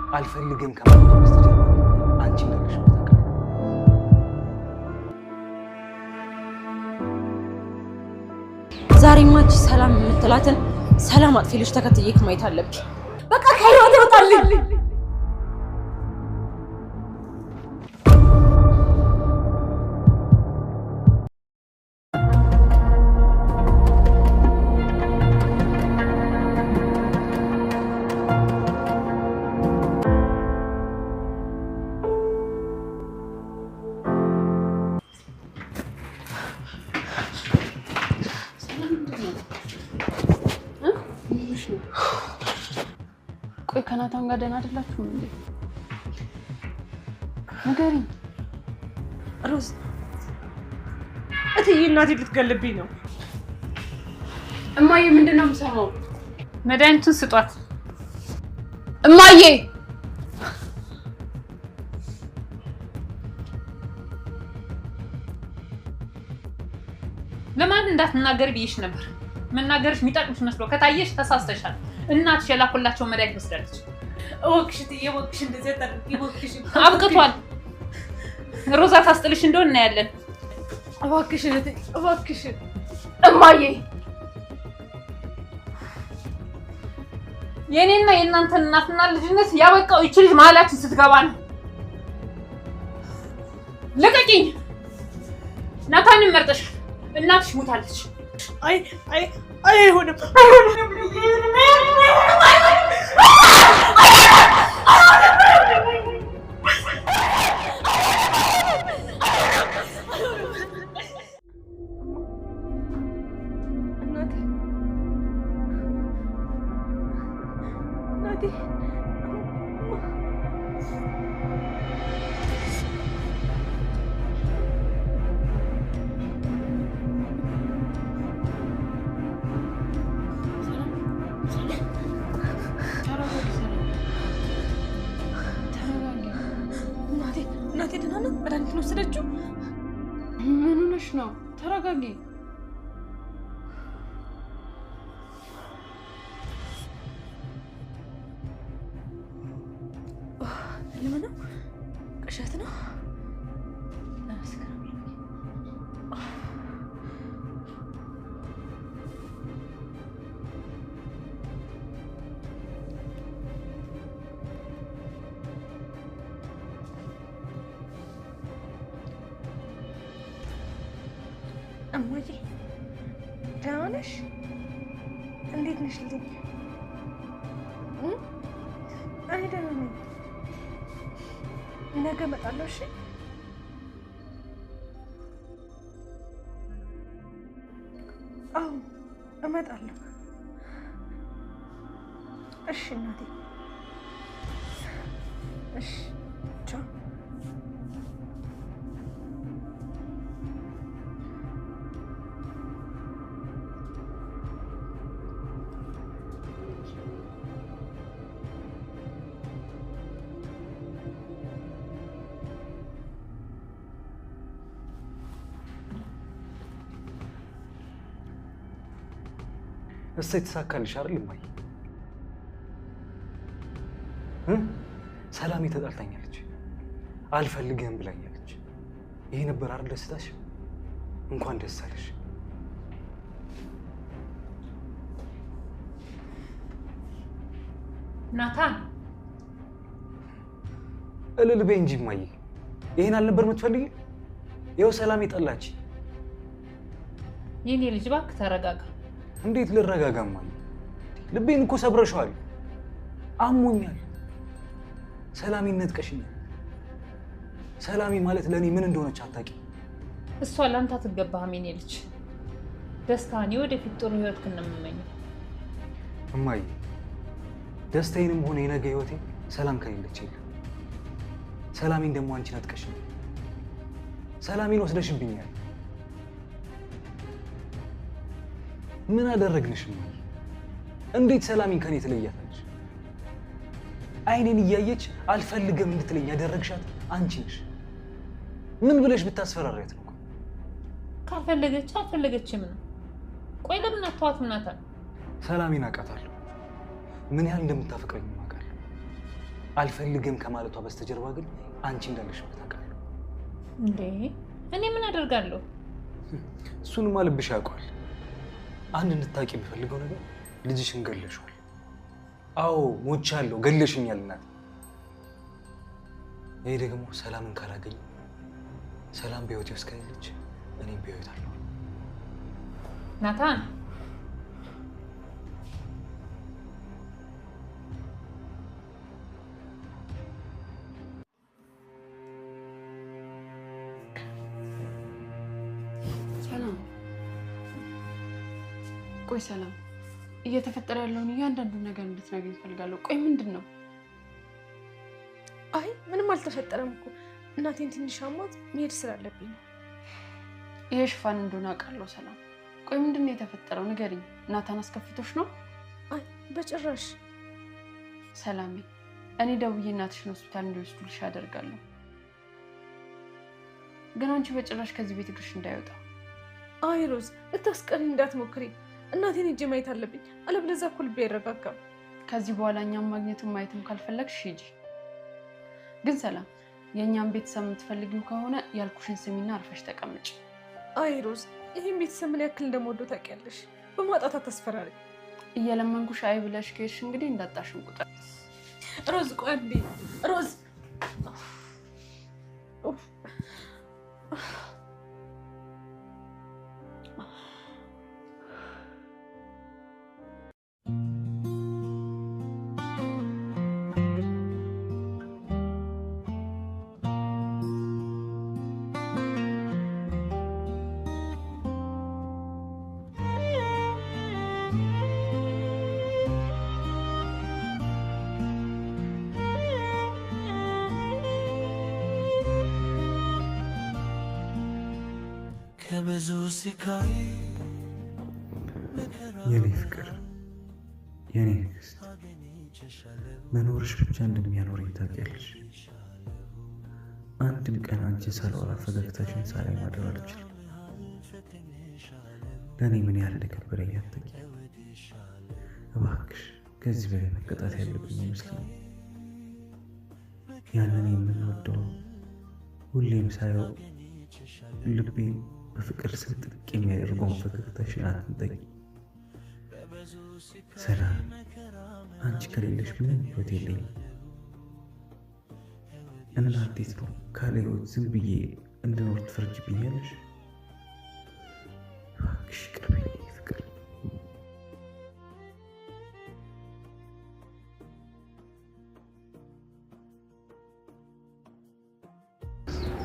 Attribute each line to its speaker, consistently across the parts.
Speaker 1: አልፈልግም ከማለት በስተጀርባ አንቺ ነሽ ተቀር
Speaker 2: ዛሬ ማች ሰላም የምትላትን ሰላም አጥፊልሽ ተከትዬክ ማየት አለብኝ። በቃ ከህይወት ይወጣልኝ።
Speaker 3: ቆይ ከናታን ጋር ደህና አይደላችሁም እንዴ? ንገሪኝ
Speaker 2: ሮዝ። እትዬ እናቴ ልትገልብኝ ነው።
Speaker 3: እማዬ ምንድነው የምሰማው?
Speaker 4: መድኃኒቱን ስጧት
Speaker 3: እማዬ።
Speaker 4: ለማን እንዳትናገር ብዬሽ ነበር። መናገርሽ የሚጠቅምሽ መስሎ ከታየሽ ተሳስተሻል። እናትሽ የላኩላቸው መድኃኒት ወስዳለች።
Speaker 2: እወቅሽ እትዬ እወቅሽ፣ እንደዚህ አታድርጊ እወቅሽ።
Speaker 4: አብቅቷል። ሮዛ ታስጥልሽ እንደሆነ እናያለን።
Speaker 2: እባክሽ እትዬ እባክሽ።
Speaker 3: እማዬ
Speaker 4: የኔና የእናንተን እናትና ልጅነት ያበቃው ይቺ ልጅ መሀላችን ስትገባ ነው። ልቀቂኝ። ናታንን መርጠሻል። እናትሽ ሞታለች።
Speaker 2: አይ አይሆንም አይሆንም። እናቴ ደህና ናት? መድኃኒቱን ወሰደችው?
Speaker 3: ምን ሆነሽ ነው? ተረጋጊ።
Speaker 2: ለምን ቅዠት ነው? እማዬ ደህና ነሽ? እንዴት ነሽ ልኝ? እኔ ደህና ነኝ። ነገ እመጣለሁ። እሺ? አዎ እመጣለሁ። እሺ እናቴ። እሺ ቻው።
Speaker 1: እሰይ ተሳካልሽ አይደል እማዬ? ሰላም ተጣልታኛለች፣ አልፈልግህም ብላኛለች። ይሄ ነበር አይደል ደስታሽ? እንኳን ደስ አለሽ።
Speaker 4: ናታን
Speaker 1: እልል በይ እንጂ እማዬ፣ ይሄን አልነበር የምትፈልጊ? ይኸው ሰላም ጠላች።
Speaker 4: የኔ ልጅ እባክህ ተረጋጋ።
Speaker 1: እንዴት ልረጋጋ እማዬ? ልቤን እኮ ሰብረሽዋል። አሞኛል። ሰላሜን ነጥቀሽኛል። ሰላሜ ማለት ለእኔ ምን እንደሆነች አታውቂም።
Speaker 4: እሷ ለአንተ አትገባህም የኔ ልጅ። ደስታን የወደፊት ጥሩ ህይወትህን ነው የምመኘው።
Speaker 1: እማዬ ደስታዬንም ሆነ የነገ ህይወቴ ሰላም ከሌለች የለም። ሰላሜን ደግሞ አንቺ ነጥቀሽኛል። ሰላሜን ወስደሽብኛል። ምን አደረግንሽ እማዬ? እንዴት ሰላሜን ከኔ ትለያታለሽ? አይኔን እያየች አልፈልግም እንድትለኝ ያደረግሻት አንቺ ነሽ። ምን ብለሽ ብታስፈራሪያት ነው?
Speaker 4: ካልፈለገች አልፈለገችም ነው። ቆይ ለምን አትተዋትም ናታን?
Speaker 1: ሰላሜን አውቃታለሁ። ምን ያህል እንደምታፈቅረኝ አውቃለሁ። አልፈልግም ከማለቷ በስተጀርባ ግን አንቺ እንዳለሽበት አውቃለሁ።
Speaker 4: እንዴ እኔ ምን አደርጋለሁ?
Speaker 1: እሱንማ ልብሽ ያውቀዋል። አንድ እንድታቂ የሚፈልገው ነገር ልጅሽን ገለሽዋል። አዎ ሞቻለሁ፣ ገለሽኛል እናት። ይሄ ደግሞ ሰላምን ካላገኘ ሰላም በህይወቴ ውስጥ ከሌለች እኔም በህይወት አለሁ።
Speaker 4: ናታን
Speaker 3: ቆይ ሰላም፣ እየተፈጠረ ያለውን እያንዳንዱ ነገር እንድትነግሪኝ እፈልጋለሁ። ቆይ ምንድን ነው?
Speaker 5: አይ ምንም አልተፈጠረም እኮ እናቴን ትንሽ አሟት መሄድ ስላለብኝ ነው።
Speaker 3: ይሄ ሽፋን እንደሆነ አውቃለሁ ሰላም። ቆይ ምንድን ነው የተፈጠረው? ንገሪኝ። ናታን አስከፍቶሽ ነው?
Speaker 5: አይ በጭራሽ
Speaker 3: ሰላሜ፣ እኔ ደውዬ እናትሽን ሆስፒታል እንዲወስዱልሽ አደርጋለሁ። ግን አንቺ በጭራሽ ከዚህ ቤት እግርሽ እንዳይወጣ።
Speaker 5: አይ ሮዝ፣ ልታስቀሪኝ እንዳትሞክሪ። እናቴን ሂጅ ማየት አለብኝ፣ አለበለዚያ እኮ ልቤ አይረጋጋም።
Speaker 3: ከዚህ በኋላ እኛም ማግኘትም ማየትም ካልፈለግሽ ሂጂ። ግን ሰላም፣ የእኛም ቤተሰብ የምትፈልጊው ከሆነ ያልኩሽን ስሚና አርፈሽ ተቀመጭ።
Speaker 5: አይ ሮዝ፣ ይህን ቤተሰብ ምን ያክል እንደምወደው ታውቂያለሽ። በማጣት አታስፈራሪ።
Speaker 3: እየለመንኩሽ አይ ብለሽ ከሄድሽ እንግዲህ እንዳጣሽን ቁጥር።
Speaker 5: ሮዝ ቆይ አንዴ ሮዝ።
Speaker 1: የኔ ፍቅር፣ የኔ ንግስት፣ መኖርሽ ብቻ እንደሚያኖረኝ ታውቂያለሽ። አንድም ቀን አንቺን ሳላወራ ፈገግታሽን ሳላይ ማደር አልችልም። ለእኔ ምን ያህል እንደከበረኝ አታውቂም። እባክሽ ከዚህ በላይ መቀጣት ያለብኝ ይመስለኛል። ያንን የምንወደው ሁሌም ሳየው ልቤ በፍቅር ስንጥቅ የሚያደርገውን ፈገግታሽን አትንጠቂ። ሰላም፣ አንቺ ከሌለሽ ምንም ህይወት የለኝም እና እንዴት ነው ካለ ህይወት ዝም ብዬ እንድኖር ትፈርጅብኛለሽ? እባክሽ ቅርቤ ፍቅር።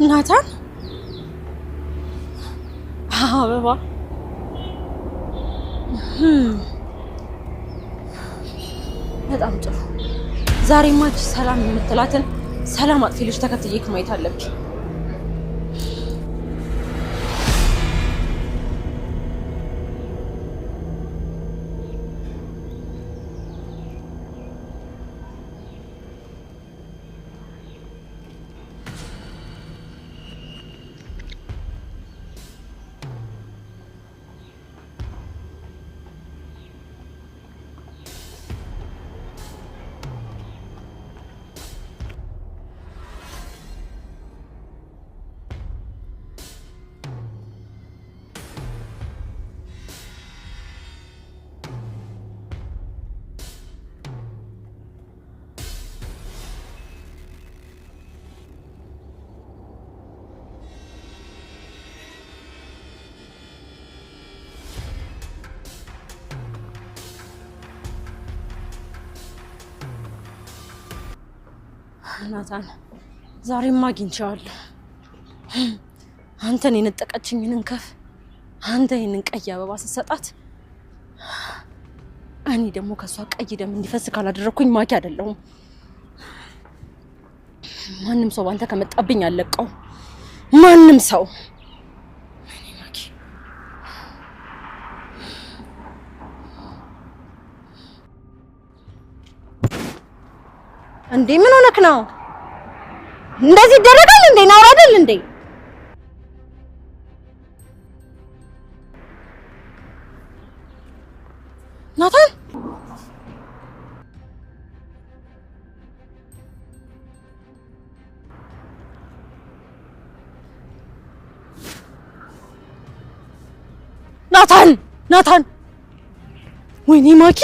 Speaker 2: ናታን አበባ በጣም ጥሩ። ዛሬማ እቺ ሰላም የምትላትን ሰላም አጥፊ ልጅ ተከትዬ ማየት አለብኝ። ናታን ዛሬማ አግኝቼዋለሁ። አንተን የነጠቀችኝን እንከፍ አንተ ይሄንን ቀይ አበባ ስትሰጣት እኔ ደግሞ ከሷ ቀይ ደም እንዲፈስ ካላደረኩኝ ማኪ አይደለሁም። ማንም ሰው ባንተ ከመጣብኝ አለቀው። ማንም ሰው ማኪ እንዴ ምን ሆነክ ነው? እንደዚህ ይደረጋል እንዴ? ነው አይደል እንዴ? ናታን ናታን ወይኔ ማኪ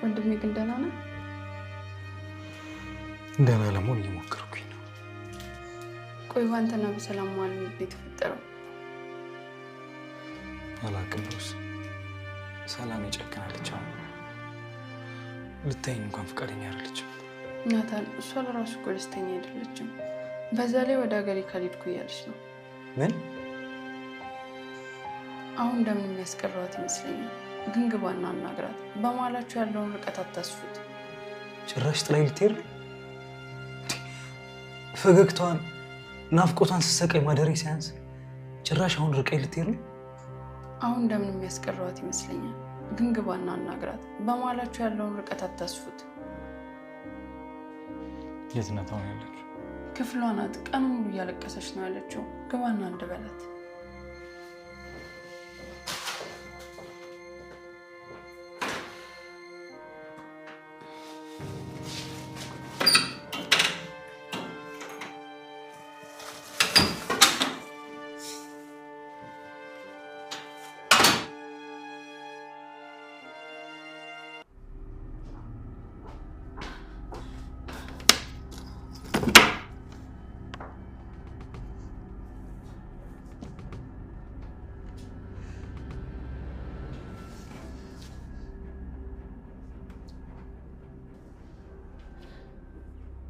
Speaker 3: ወንድሜ ግን ደህና ነህ?
Speaker 1: ደህና ለመሆን እየሞከርኩኝ ነው።
Speaker 3: ቆይ አንተና በሰላም መዋል ምንድን ነው የተፈጠረው?
Speaker 1: አላውቅም ሮዝ፣ ሰላም የጨከናለች። አሁን ልታይኝ እንኳን ፈቃደኛ አይደለችም።
Speaker 3: ናታን፣ እሷ ለራሱ እኮ ደስተኛ አይደለችም። በዛ ላይ ወደ ሀገሬ ካልሄድኩ እያለች ነው።
Speaker 1: ምን?
Speaker 3: አሁን እንደምን የሚያስቀረዋት ይመስለኛል። ግን ግባና አናግራት። በመሀላችሁ ያለውን ርቀት አታስፉት።
Speaker 1: ጭራሽ ጥላኝ ልትሄድ ነው? ፈገግታዋን ናፍቆቷን ስትሰቀኝ ማደሬ ሲያንስ ጭራሽ አሁን ርቀኝ ልትሄድ ነው?
Speaker 3: አሁን እንደምን የሚያስቀረዋት ይመስለኛል። ግን ግባና አናግራት። በመሀላችሁ ያለውን ርቀት አታስፉት።
Speaker 1: የት ናት አሁን ያለችው?
Speaker 3: ክፍሏ ናት። ቀኑ ሙሉ እያለቀሰች ነው ያለችው። ግባና አንድ በላት።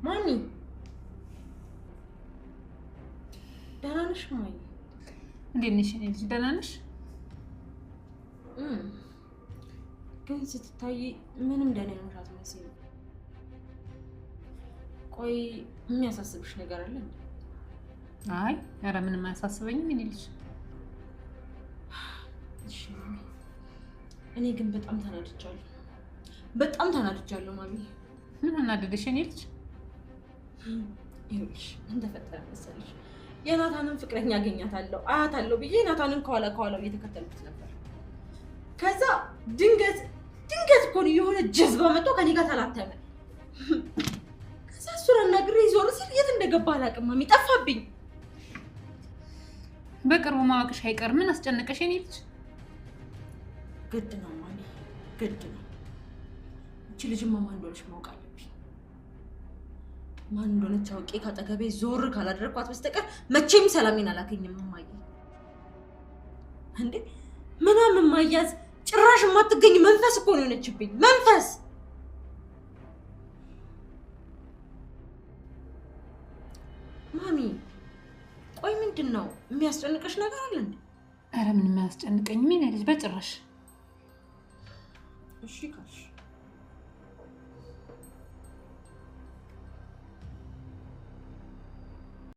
Speaker 2: ማሚ ደህና ነሽ? ማሚ
Speaker 4: እንዴት ነሽ? ልጅ ደህና ነሽ?
Speaker 2: ግን ስትታይ ምንም ደህና ነሽ አትመስይም። ቆይ የሚያሳስብሽ ነገር አለ?
Speaker 4: አይ ኧረ ምንም አያሳስበኝም። እኔ ልጅ
Speaker 2: እሺ ማሚ፣ እኔ ግን በጣም ተናድጃለሁ ማሚ።
Speaker 4: ምን አናደደሽ? እኔ ልጅ
Speaker 2: ይኸውልሽ ምን ተፈጠረ መሰለሽ? የናታንን ፍቅረኛ አገኛታለሁ አያታለሁ ብዬ ናታንን ከኋላው እየተከተልኩት ነበር። ከዛ ድንገት እኮ ነው የሆነ ጀዝባ መጥቶ ከኔ ጋር ተላተመ። ከዛ እሱን አናግሬ ዞር ሲል የት እንደገባ አላውቅም ማሚ፣ ጠፋብኝ።
Speaker 4: በቅርቡ ማወቅሽ አይቀር። ምን አስጨነቀሽ? እኔ ልጅ
Speaker 2: ግድ ነው ማሚ፣ ግድ ነው። እቺ ልጅማ ማን እንደሆነች ማወቅ አለብኝ። ማን እንደሆነች አውቄ ካጠገቤ ዞር ካላደረኳት በስተቀር መቼም ሰላሜን አላገኝም። ማማዬ እንዴ ምናምን ማያዝ ጭራሽ የማትገኝ መንፈስ እኮ ነው የሆነችብኝ። መንፈስ ማሚ፣ ቆይ ምንድን ነው የሚያስጨንቅሽ ነገር አለ እንዴ?
Speaker 4: ኧረ ምንም አያስጨንቀኝም። ምን ልጅ በጭራሽ።
Speaker 2: እሺ ካልሽ